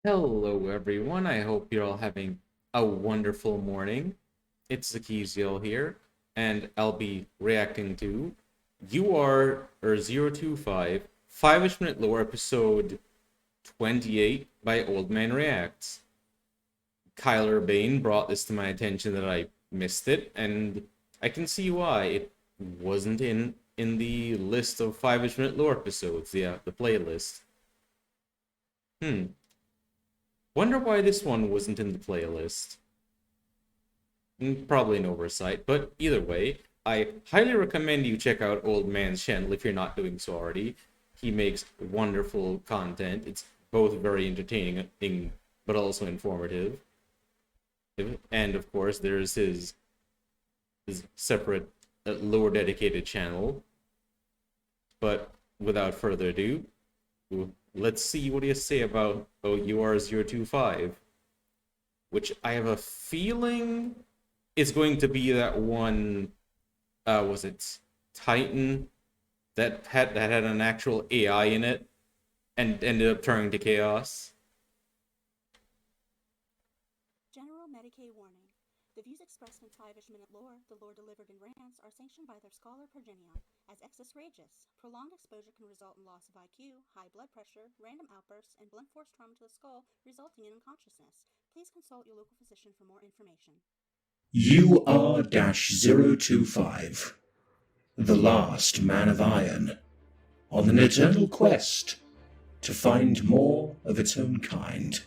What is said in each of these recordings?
Hello, everyone. I hope you're all having a wonderful morning. It's Zakizio here, and I'll be reacting to UR-025 5-ish minute lore episode 28 by Old Man Reacts. Kyler Bain brought this to my attention that I missed it, and I can see why it wasn't in the list of 5-ish minute lore episodes, the playlist. Hmm. Wonder why this one wasn't in the playlist. Probably an oversight, but either way, I highly recommend you check out Old Man's channel if you're not doing so already. He makes wonderful content. It's both very entertaining, but also informative. And of course, there's his separate lore dedicated channel. But without further ado, let's see what he has to say about UR-025, which I have a feeling is going to be that one, was it Titan that had an actual AI in it and ended up turning to chaos. General Medicaid warning. The views expressed in 5-ish minute lore, the lore delivered in rants, are sanctioned by their scholar Progenion as excess-rageous. Prolonged exposure can result in loss of IQ, high blood pressure, random outbursts, and blunt force trauma to the skull, resulting in unconsciousness. Please consult your local physician for more information. UR-025, the last man of iron, on an eternal quest to find more of its own kind.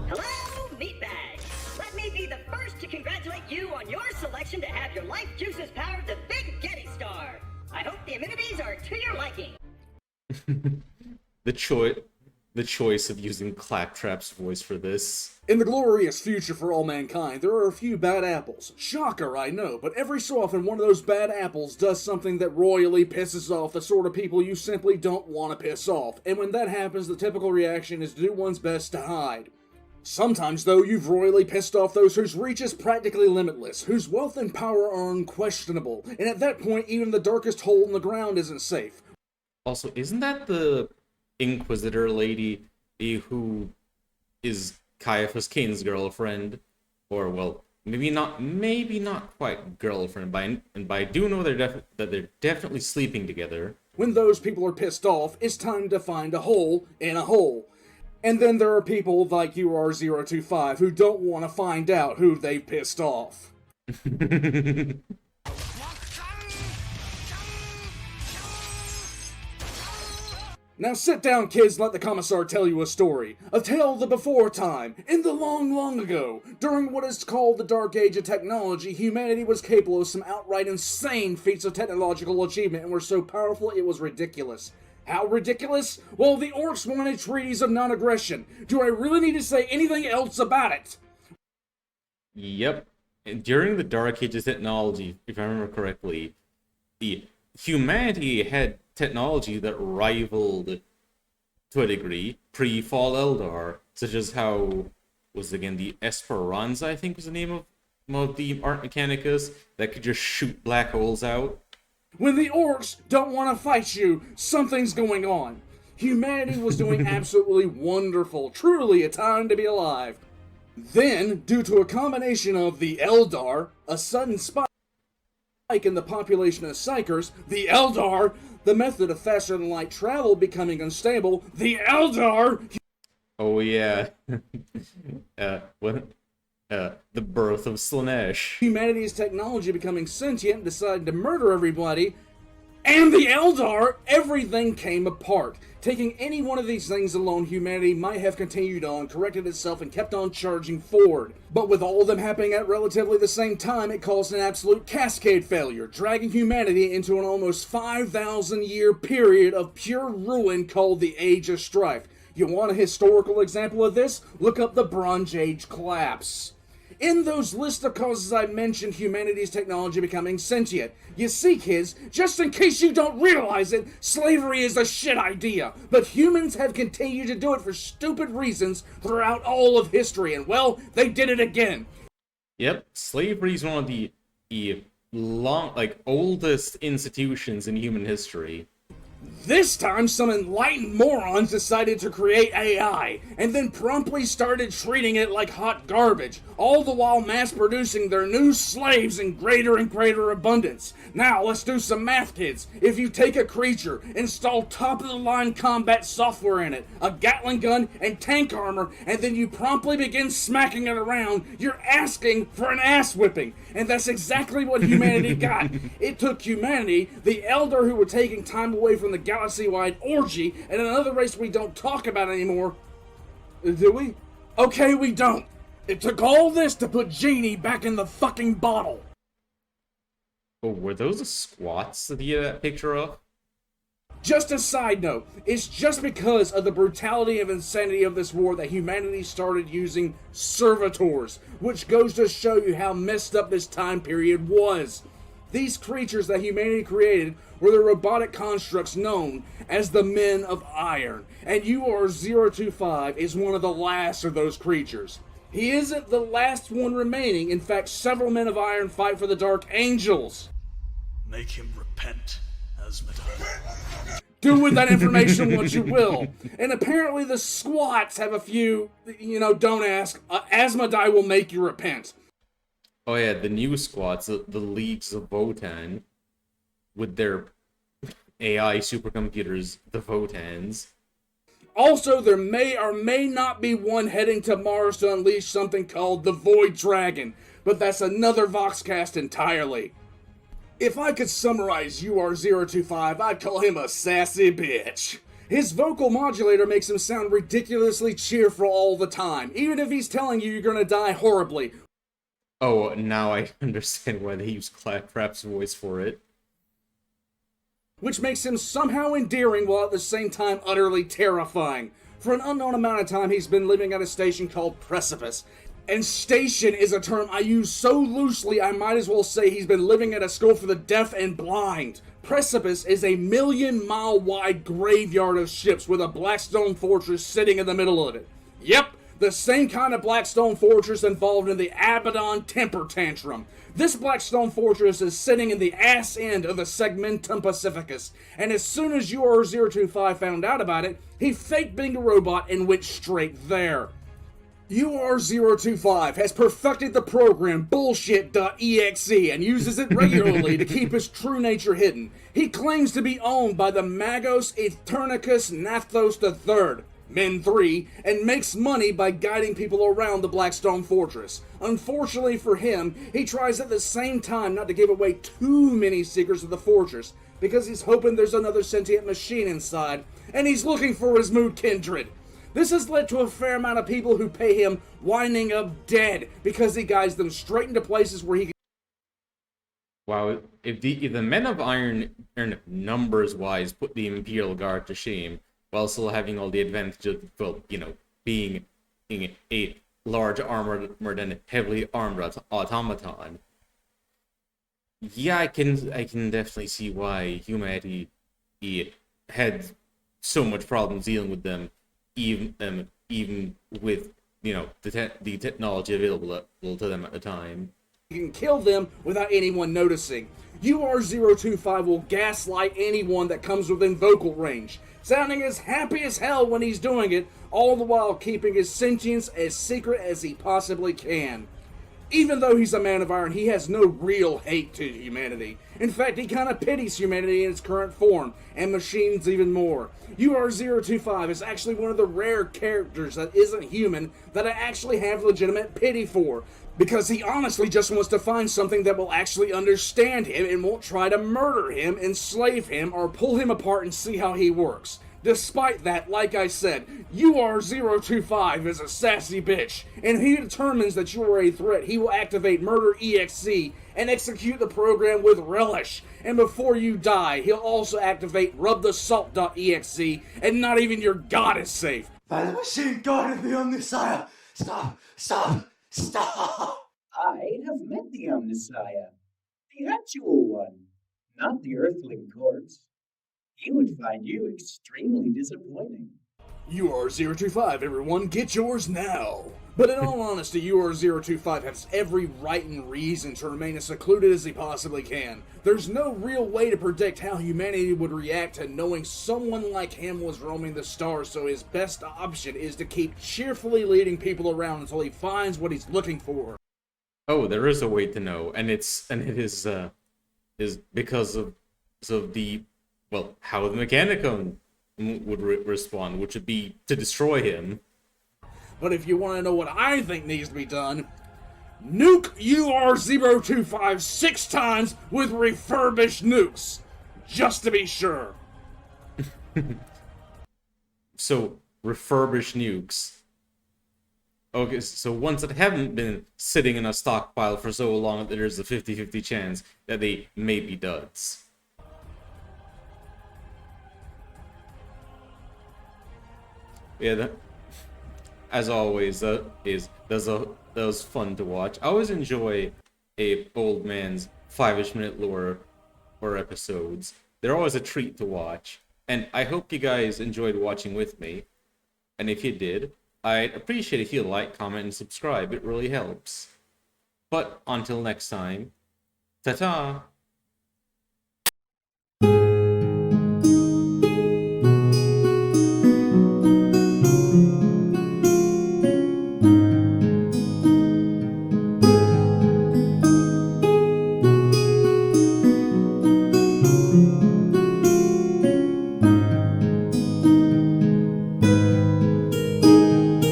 Hello, meatbags! Let me be the first to congratulate you on your selection to have your life juices power the Big Getty Star. I hope the amenities are to your liking. The choice of using Claptrap's voice for this. In the glorious future for all mankind, there are a few bad apples. Shocker, I know, but every so often one of those bad apples does something that royally pisses off the sort of people you simply don't want to piss off, and when that happens, the typical reaction is to do one's best to hide. Sometimes, though, you've royally pissed off those whose reach is practically limitless, whose wealth and power are unquestionable, and at that point, even the darkest hole in the ground isn't safe. Also, isn't that the Inquisitor lady who is Caiaphas Cain's girlfriend? Or, well, maybe not quite girlfriend, but I do know that they're definitely sleeping together. When those people are pissed off, it's time to find a hole in a hole. And then there are people like UR-025 who don't want to find out who they've pissed off. Now sit down, kids, and let the commissar tell you a story. A tale of the before time, in the long, long ago. During what is called the Dark Age of technology, humanity was capable of some outright insane feats of technological achievement and were so powerful it was ridiculous. How ridiculous? Well, the orcs wanted treaties of non-aggression. Do I really need to say anything else about it? Yep. And during the Dark Ages technology, if I remember correctly, the humanity had technology that rivaled, to a degree, pre-Fall Eldar, such as how, was it again, the Esperanza, I think was the name of the Art Mechanicus, that could just shoot black holes out. When the orcs don't want to fight you, something's going on. Humanity was doing absolutely wonderful, truly a time to be alive. Then, due to a combination of the Eldar, a sudden spike in the population of Psychers, the Eldar, the method of faster-than-light travel becoming unstable, the Eldar... Oh yeah. The birth of Slanesh. Humanity's technology becoming sentient, decided to murder everybody, and the Eldar, everything came apart. Taking any one of these things alone, humanity might have continued on, corrected itself, and kept on charging forward. But with all of them happening at relatively the same time, it caused an absolute cascade failure, dragging humanity into an almost 5,000-year period of pure ruin called the Age of Strife. You want a historical example of this? Look up the Bronze Age collapse. In those list of causes I mentioned humanity's technology becoming sentient. You see, kids, just in case you don't realize it, slavery is a shit idea. But humans have continued to do it for stupid reasons throughout all of history, and well, they did it again. Yep, slavery is one of the oldest institutions in human history. This time, some enlightened morons decided to create AI, and then promptly started treating it like hot garbage, all the while mass-producing their new slaves in greater and greater abundance. Now, let's do some math, kids. If you take a creature, install top-of-the-line combat software in it, a Gatling gun, and tank armor, and then you promptly begin smacking it around, you're asking for an ass-whipping. And that's exactly what humanity got. It took humanity, the Elder who were taking time away from the galaxy-wide orgy, and another race we don't talk about anymore. Do we? Okay, we don't. It took all this to put Genie back in the fucking bottle. Oh, were those the squats that he had that picture of? Just a side note, it's just because of the brutality and insanity of this war that humanity started using servitors, which goes to show you how messed up this time period was. These creatures that humanity created were the robotic constructs known as the Men of Iron, and UR-025 is one of the last of those creatures. He isn't the last one remaining. In fact, several Men of Iron fight for the Dark Angels. Make him repent, Asmodai. Do with that information what you will. And apparently the squats have a few, don't ask. Asmodai will make you repent. Oh yeah, the new squats, the Leagues of Votan, with their AI supercomputers, the Votans. Also, there may or may not be one heading to Mars to unleash something called the Void Dragon, but that's another Voxcast entirely. If I could summarize UR-025, I'd call him a sassy bitch. His vocal modulator makes him sound ridiculously cheerful all the time, even if he's telling you you're gonna die horribly. Oh, now I understand why they use Claptrap's voice for it. Which makes him somehow endearing while at the same time utterly terrifying. For an unknown amount of time, he's been living at a station called Precipice. And station is a term I use so loosely I might as well say he's been living at a school for the deaf and blind. Precipice is a 1,000,000-mile wide graveyard of ships with a Blackstone fortress sitting in the middle of it. Yep, the same kind of Blackstone fortress involved in the Abaddon temper tantrum. This Blackstone fortress is sitting in the ass end of the Segmentum Pacificus, and as soon as UR-025 found out about it, he faked being a robot and went straight there. UR-025 has perfected the program Bullshit.exe and uses it regularly to keep his true nature hidden. He claims to be owned by the Magos Eternicus Nathos III, Men 3, and makes money by guiding people around the Blackstone Fortress. Unfortunately for him, he tries at the same time not to give away too many secrets of the fortress, because he's hoping there's another sentient machine inside, and he's looking for his mood kindred. This has led to a fair amount of people who pay him winding up dead because he guides them straight into places where he can. Wow, if the Men of Iron, numbers-wise, put the Imperial Guard to shame, while still having all the advantages of, well, being a large armored and heavily armed automaton. Yeah, I can definitely see why humanity had so much problems dealing with them, even with the technology available to them at the time. You can kill them without anyone noticing. UR-025 will gaslight anyone that comes within vocal range, sounding as happy as hell when he's doing it, all the while keeping his sentience as secret as he possibly can. Even though he's a Man of Iron, he has no real hate to humanity. In fact, he kind of pities humanity in its current form, and machines even more. UR-025 is actually one of the rare characters that isn't human that I actually have legitimate pity for, because he honestly just wants to find something that will actually understand him and won't try to murder him, enslave him, or pull him apart and see how he works. Despite that, like I said, UR-025 is a sassy bitch, and if he determines that you are a threat, he will activate Murder EXE and execute the program with relish. And before you die, he'll also activate RubTheSalt.exe, and not even your god is safe. By the machine guarded me on this side. Stop! Stop! Stop! I have met the Omnissiah, the actual one, not the Earthling corpse. He would find you extremely disappointing. UR-025, everyone, get yours now! But in all honesty, UR-025 has every right and reason to remain as secluded as he possibly can. There's no real way to predict how humanity would react to knowing someone like him was roaming the stars, so his best option is to keep cheerfully leading people around until he finds what he's looking for. Oh, there is a way to know, and it is because of the, well, how the Mechanicum would respond, which would be to destroy him. But if you want to know what I think needs to be done, nuke UR-025 6 times with refurbished nukes, just to be sure. So, refurbished nukes. Okay, so ones that haven't been sitting in a stockpile for so long that there's a 50-50 chance that they may be duds. Yeah, that, as always, that was fun to watch. I always enjoy a old man's 5-ish minute lore or episodes. They're always a treat to watch, and I hope you guys enjoyed watching with me. And if you did, I'd appreciate if you like, comment, and subscribe. It really helps. But until next time, ta-ta!